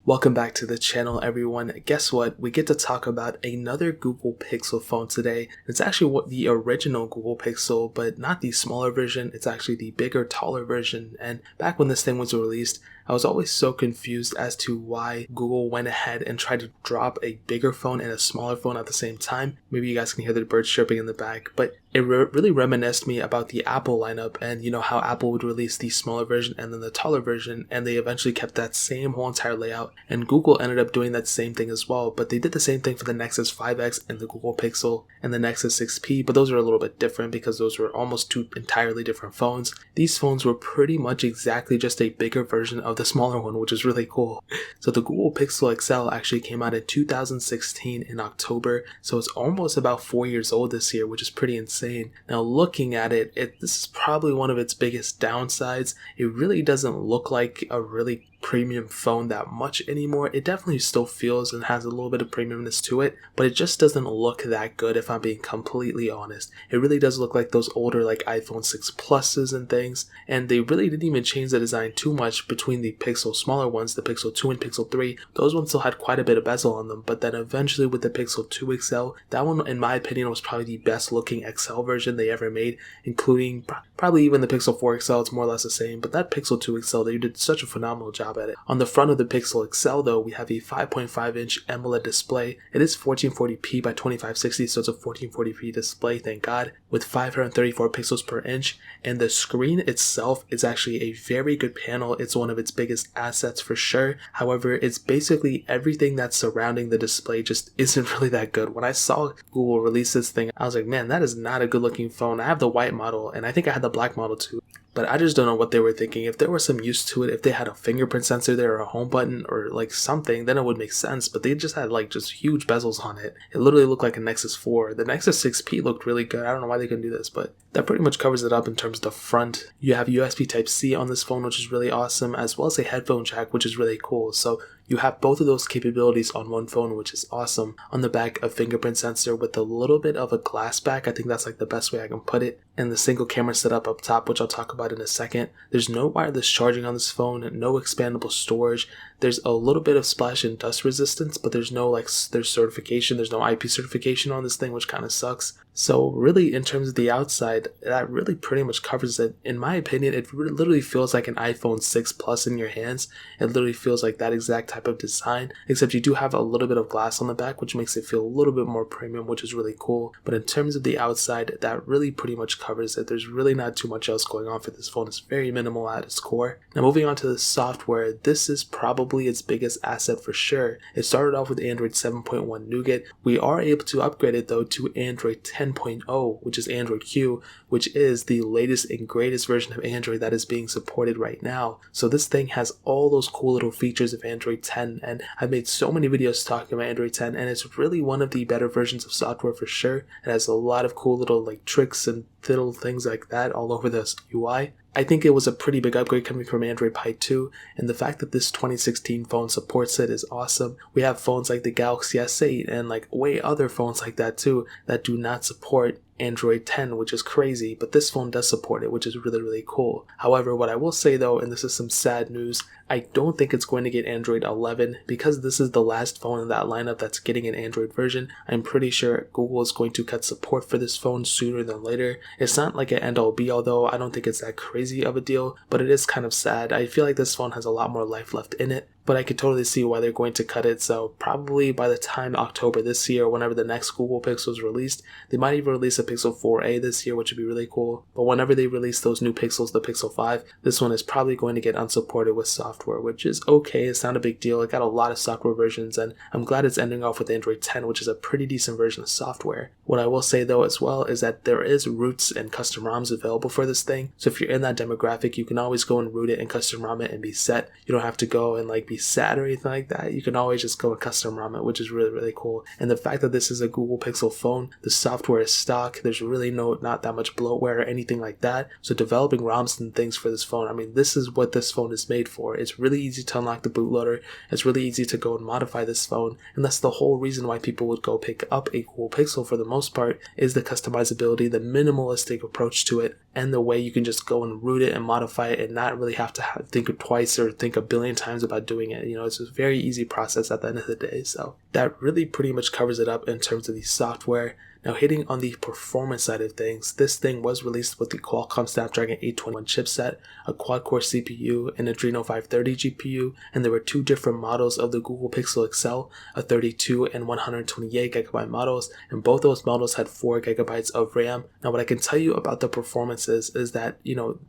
Welcome back to the channel, everyone. Guess what? We get to talk about another Google Pixel phone today. It's actually the original Google Pixel, but not the smaller version. It's actually the bigger, taller version. And back when this thing was released, I was always so confused as to why Google went ahead and tried to drop a bigger phone and a smaller phone at the same time. Maybe you guys can hear the birds chirping in the back, but it really reminisced me about the Apple lineup and how Apple would release the smaller version and then the taller version, and they eventually kept that same whole entire layout. And Google ended up doing that same thing as well, but they did the same thing for the Nexus 5X and the Google Pixel and the Nexus 6P, but those are a little bit different because those were almost two entirely different phones. These phones were pretty much exactly just a bigger version of the smaller one, which is really cool. So the Google Pixel XL actually came out in 2016 in October, so it's almost about 4 years old this year, which is pretty insane. Now looking at it, this is probably one of its biggest downsides. It really doesn't look like a really premium phone that much anymore. It definitely still feels and has a little bit of premiumness to it, but it just doesn't look that good if I'm being completely honest. It really does look like those older like iPhone 6 Pluses and things, and they really didn't even change the design too much between the Pixel smaller ones, the Pixel 2 and Pixel 3. Those ones still had quite a bit of bezel on them, but then eventually with the Pixel 2 XL, that one in my opinion was probably the best looking XL version they ever made, including probably even the Pixel 4 XL. It's more or less the same, but that Pixel 2 XL, they did such a phenomenal job at it. On the front of the Pixel XL though, we have a 5.5-inch AMOLED display. It is 1440p by 2560, so it's a 1440p display, thank God, with 534 pixels per inch, and the screen itself is actually a very good panel. It's one of its biggest assets for sure. However, it's basically everything that's surrounding the display just isn't really that good. When I saw Google release this thing, I was like, man, that is not a good looking phone. I have the white model, and I think I had the black model too. But I just don't know what they were thinking. If there was some use to it, if they had a fingerprint sensor there or a home button or like something, then it would make sense. But they just had like just huge bezels on it. It literally looked like a Nexus 4. The Nexus 6P looked really good. I don't know why they couldn't do this, but that pretty much covers it up in terms of the front. You have USB Type-C on this phone, which is really awesome, as well as a headphone jack, which is really cool. So you have both of those capabilities on one phone, which is awesome. On the back, a fingerprint sensor with a little bit of a glass back. I think that's like the best way I can put it. And the single camera setup up top, which I'll talk about in a second. There's no wireless charging on this phone, no expandable storage. There's a little bit of splash and dust resistance, but there's no there's certification. There's no IP certification on this thing, which kind of sucks. So really, in terms of the outside, that really pretty much covers it. In my opinion, it literally feels like an iPhone 6 Plus in your hands. It literally feels like that exact type of design, except you do have a little bit of glass on the back, which makes it feel a little bit more premium, which is really cool. But in terms of the outside, that really pretty much covers it. There's really not too much else going on for this phone. It's very minimal at its core. Now moving on to the software, this is probably its biggest asset for sure. It started off with Android 7.1 Nougat. We are able to upgrade it though to Android 10.0, which is Android Q, which is the latest and greatest version of Android that is being supported right now. So this thing has all those cool little features of Android 10, and I've made so many videos talking about Android 10, and it's really one of the better versions of software for sure. It has a lot of cool little like tricks and little things like that all over the UI. I think it was a pretty big upgrade coming from Android Pie 2, and the fact that this 2016 phone supports it is awesome. We have phones like the Galaxy S8 and like way other phones like that too that do not support Android 10, which is crazy, but this phone does support it, which is really, really cool. However, what I will say though, and this is some sad news, I don't think it's going to get Android 11 because this is the last phone in that lineup that's getting an Android version. I'm pretty sure Google is going to cut support for this phone sooner than later. It's not like an end-all be-all though. I don't think it's that crazy of a deal, but it is kind of sad. I feel like this phone has a lot more life left in it, but I could totally see why they're going to cut it. So probably by the time October this year, whenever the next Google Pixel is released, they might even release a Pixel 4a this year, which would be really cool. But whenever they release those new Pixels, the Pixel 5, this one is probably going to get unsupported with software, which is okay. It's not a big deal. It got a lot of software versions, and I'm glad it's ending off with Android 10, which is a pretty decent version of software. What I will say though as well is that there is roots and custom ROMs available for this thing. So if you're in that demographic, you can always go and root it and custom ROM it and be set. You don't have to go and like be sad or anything like that. You can always just go and custom ROM it, which is really, really cool. And the fact that this is a Google Pixel phone, the software is stock. There's really not that much bloatware or anything like that. So developing ROMs and things for this phone, I mean, this is what this phone is made for. It's really easy to unlock the bootloader. It's really easy to go and modify this phone. And that's the whole reason why people would go pick up a Google Pixel for the most part, is the customizability, the minimalistic approach to it, and the way you can just go and root it and modify it and not really have to think twice or think a billion times about doing doing it. It's a very easy process at the end of the day. So that really pretty much covers it up in terms of the software. Now, hitting on the performance side of things, this thing was released with the Qualcomm Snapdragon 821 chipset, a quad-core CPU, an Adreno 530 GPU, and there were two different models of the Google Pixel XL, a 32 and 128GB models, and both those models had 4GB of RAM. Now, what I can tell you about the performances is that,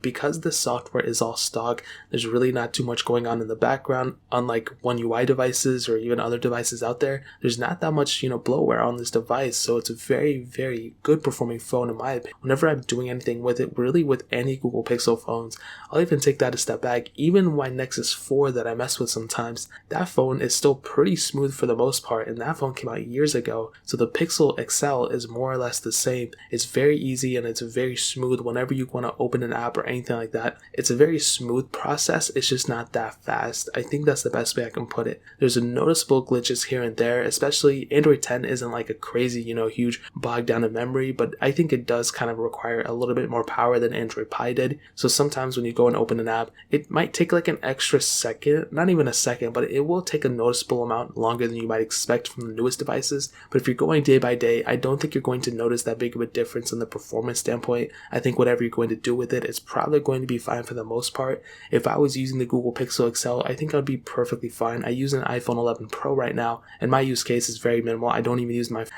because the software is all stock, there's really not too much going on in the background. Unlike One UI devices or even other devices out there, there's not that much, bloatware on this device, so it's a very good performing phone in my opinion. Whenever I'm doing anything with it, really with any Google Pixel phones, I'll even take that a step back. Even my Nexus 4 that I mess with sometimes, that phone is still pretty smooth for the most part, and that phone came out years ago. So the Pixel XL is more or less the same. It's very easy and it's very smooth whenever you want to open an app or anything like that. It's a very smooth process. It's just not that fast. I think that's the best way I can put it. There's a noticeable glitches here and there, especially Android 10 isn't like a crazy, huge bogged down in memory, but I think it does kind of require a little bit more power than Android Pie did. So sometimes when you go and open an app, it might take like an extra second, not even a second, but it will take a noticeable amount longer than you might expect from the newest devices. But if you're going day by day, I don't think you're going to notice that big of a difference in the performance standpoint. I think whatever you're going to do with it is probably going to be fine for the most part. If I was using the Google Pixel XL, I think I'd be perfectly fine. I use an iPhone 11 Pro right now, and my use case is very minimal. I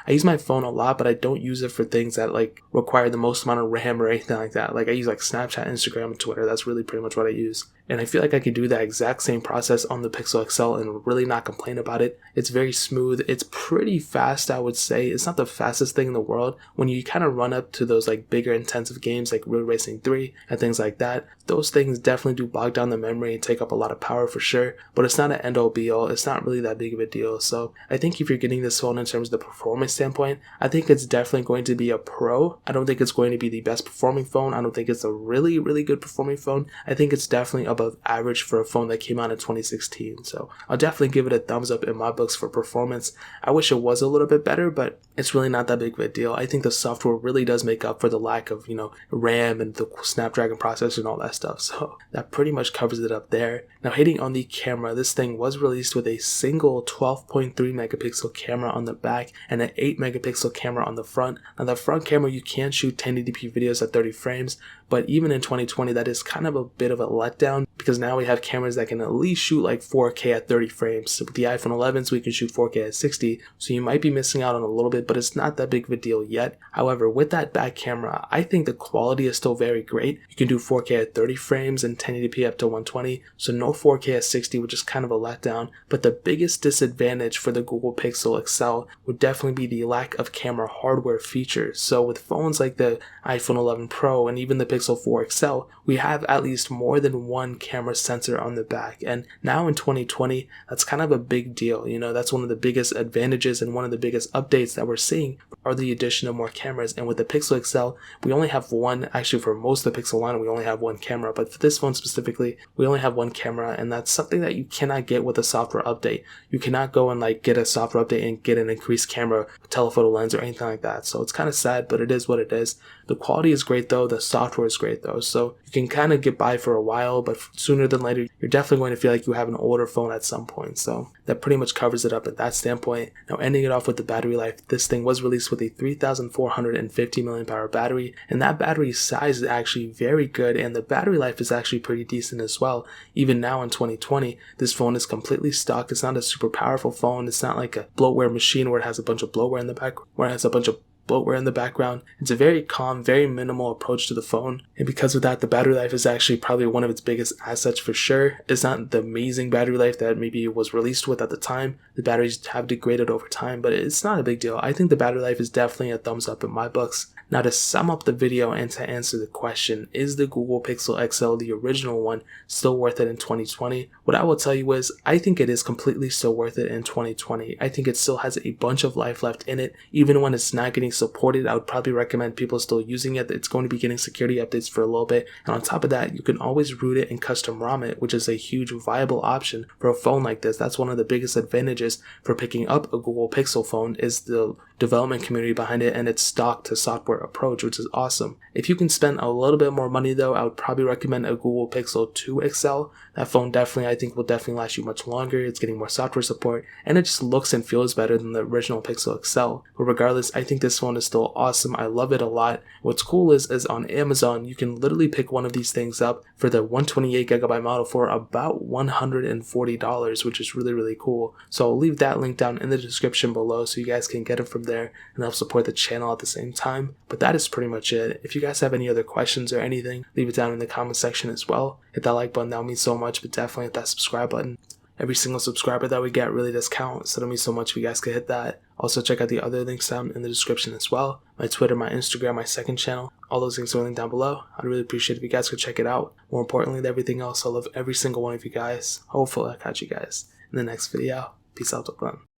use my phone a lot, but I don't use it for things that like require the most amount of RAM or anything like that. Like I use like Snapchat, Instagram, and Twitter. That's really pretty much what I use. And I feel like I could do that exact same process on the Pixel XL and really not complain about it. It's very smooth. It's pretty fast, I would say. It's not the fastest thing in the world. When you kind of run up to those like bigger intensive games like Road Racing 3 and things like that, those things definitely do bog down the memory and take up a lot of power for sure. But it's not an end all be all. It's not really that big of a deal. So I think if you're getting this phone in terms of the performance standpoint, I think it's definitely going to be a pro. I don't think it's going to be the best performing phone. I don't think it's a really good performing phone. I think it's definitely above average for a phone that came out in 2016. So I'll definitely give it a thumbs up in my books for performance. I wish it was a little bit better, but it's really not that big of a deal. I think the software really does make up for the lack of, RAM and the Snapdragon processor and all that stuff. So that pretty much covers it up there. Now hitting on the camera, this thing was released with a single 12.3 megapixel camera on the back and an 8 megapixel camera on the front. Now the front camera, you can shoot 1080p videos at 30 frames, but even in 2020, that is kind of a bit of a letdown because now we have cameras that can at least shoot like 4K at 30 frames. So with the iPhone 11s, we can shoot 4K at 60. So you might be missing out on a little bit, but it's not that big of a deal yet. However, with that back camera, I think the quality is still very great. You can do 4K at 30 frames and 1080p up to 120. So no 4K at 60, which is kind of a letdown. But the biggest disadvantage for the Google Pixel XL would definitely be the lack of camera hardware features. So with phones like the iPhone 11 Pro and even the Pixel 4 XL, we have at least more than one camera sensor on the back. And now in 2020, that's kind of a big deal. That's one of the biggest advantages and one of the biggest updates that we're seeing are the addition of more cameras. And with the Pixel XL, we only have one. Actually, for most of the Pixel line, we only have one camera. But for this phone specifically, we only have one camera, and that's something that you cannot get with a software update. You cannot go and like get a software update and get an increased camera, telephoto lens, or anything like that. So it's kind of sad, but it is what it is. The quality is great though. The software is great though. So you can kind of get by for a while, but sooner than later, you're definitely going to feel like you have an older phone at some point. So that pretty much covers it up at that standpoint. Now ending it off with the battery life, this thing was released with a 3,450 mAh battery, and that battery size is actually very good, and the battery life is actually pretty decent as well. Even now in 2020, this phone is completely stock. It's not a super powerful phone. It's not like a bloatware machine where it has a bunch of bloatware in the back, where it has a bunch of bloatware in the background. It's a very calm, very minimal approach to the phone, and because of that, the battery life is actually probably one of its biggest assets for sure. It's not the amazing battery life that maybe it was released with at the time. The batteries have degraded over time, but it's not a big deal. I think the battery life is definitely a thumbs up in my books. Now to sum up the video and to answer the question, is the Google Pixel XL, the original one, still worth it in 2020? What I will tell you is, I think it is completely still worth it in 2020. I think it still has a bunch of life left in it. Even when it's not getting supported, I would probably recommend people still using it. It's going to be getting security updates for a little bit. And on top of that, you can always root it and custom ROM it, which is a huge viable option for a phone like this. That's one of the biggest advantages for picking up a Google Pixel phone, is the development community behind it and its stock to software approach, which is awesome. If you can spend a little bit more money though, I would probably recommend a Google Pixel 2 XL. That phone definitely, I think, will definitely last you much longer. It's getting more software support and it just looks and feels better than the original Pixel XL. But regardless, I think this phone is still awesome. I love it a lot. What's cool is on Amazon, you can literally pick one of these things up for the 128GB model for about $140, which is really, really cool. So I'll leave that link down in the description below so you guys can get it from there and help support the channel at the same time. But that is pretty much it. If you guys have any other questions or anything, leave it down in the comment section as well. Hit that like button, that would mean so much, but definitely hit that subscribe button. Every single subscriber that we get really does count, so it'll mean so much if you guys could hit that. Also check out the other links down in the description as well. My Twitter, my Instagram, my second channel. All those links are linked down below. I'd really appreciate if you guys could check it out. More importantly than everything else, I love every single one of you guys. Hopefully I'll catch you guys in the next video. Peace out, everyone.